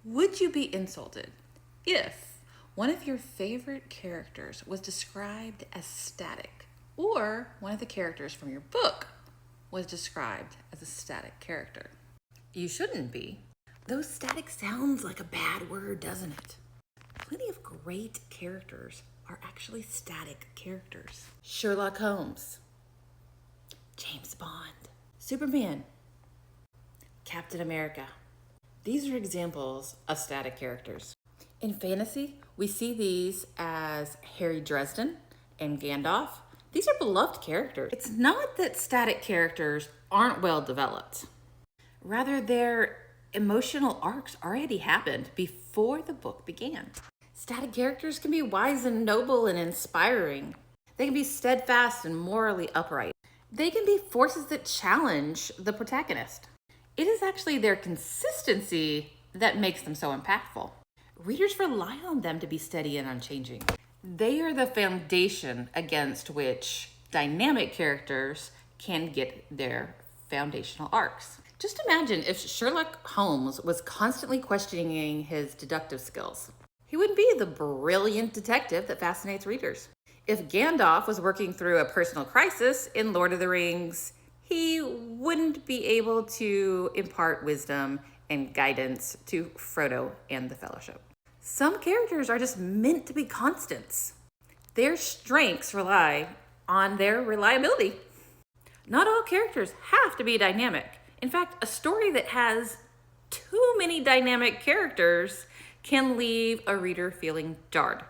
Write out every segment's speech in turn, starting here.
Would you be insulted if one of your favorite characters was described as static, or one of the characters from your book was described as a static character? You shouldn't be. Though static sounds like a bad word, doesn't it? Plenty of great characters are actually static characters. Sherlock Holmes, James Bond, Superman, Captain America. These are examples of static characters. In fantasy, we see these as Harry Dresden and Gandalf. These are beloved characters. It's not that static characters aren't well developed. Rather, their emotional arcs already happened before the book began. Static characters can be wise and noble and inspiring. They can be steadfast and morally upright. They can be forces that challenge the protagonist. It is actually their consistency that makes them so impactful. Readers rely on them to be steady and unchanging. They are the foundation against which dynamic characters can get their foundational arcs. Just imagine if Sherlock Holmes was constantly questioning his deductive skills. He wouldn't be the brilliant detective that fascinates readers. If Gandalf was working through a personal crisis in Lord of the Rings, he wouldn't be able to impart wisdom and guidance to Frodo and the Fellowship. Some characters are just meant to be constants. Their strengths rely on their reliability. Not all characters have to be dynamic. In fact, a story that has too many dynamic characters can leave a reader feeling jarred.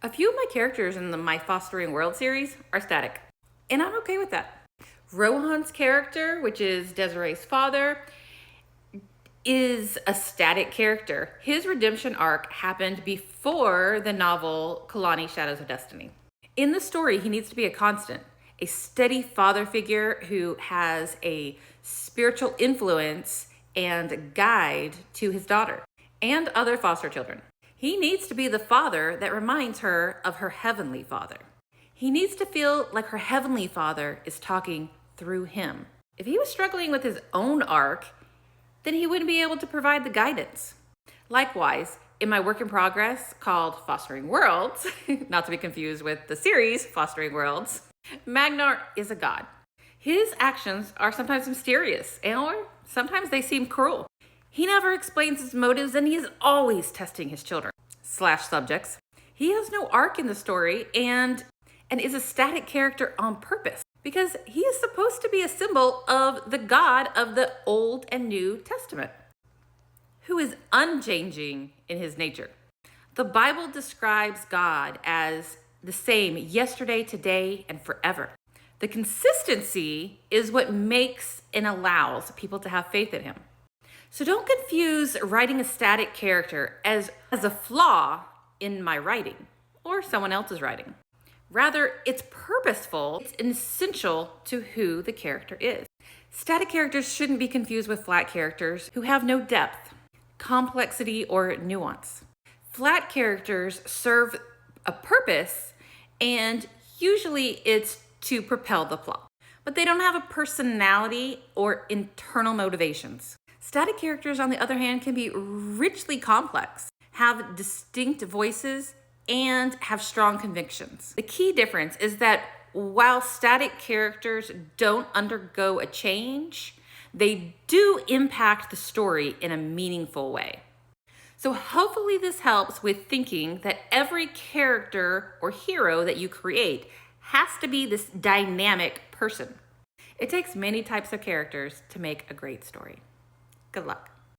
A few of my characters in the My Fostering World series are static, and I'm okay with that. Rohan's character, which is Desiree's father, is a static character. His redemption arc happened before the novel Kalani Shadows of Destiny. In the story, he needs to be a constant, a steady father figure who has a spiritual influence and guide to his daughter and other foster children. He needs to be the father that reminds her of her heavenly father. He needs to feel like her heavenly father is talking through him. If he was struggling with his own arc, then he wouldn't be able to provide the guidance. Likewise, in my work in progress called Fostering Worlds, not to be confused with the series Fostering Worlds, Magnar is a god. His actions are sometimes mysterious, or sometimes they seem cruel. He never explains his motives, and he is always testing his children / subjects. He has no arc in the story and is a static character on purpose, because he is supposed to be a symbol of the God of the Old and New Testament, who is unchanging in his nature. The Bible describes God as the same yesterday, today, and forever. The consistency is what makes and allows people to have faith in him. So don't confuse writing a static character as a flaw in my writing or someone else's writing. Rather, it's purposeful, it's essential to who the character is. Static characters shouldn't be confused with flat characters who have no depth, complexity, or nuance. Flat characters serve a purpose, and usually it's to propel the plot, but they don't have a personality or internal motivations. Static characters, on the other hand, can be richly complex, have distinct voices, and have strong convictions. The key difference is that while static characters don't undergo a change, they do impact the story in a meaningful way. So hopefully this helps with thinking that every character or hero that you create has to be this dynamic person. It takes many types of characters to make a great story. Good luck.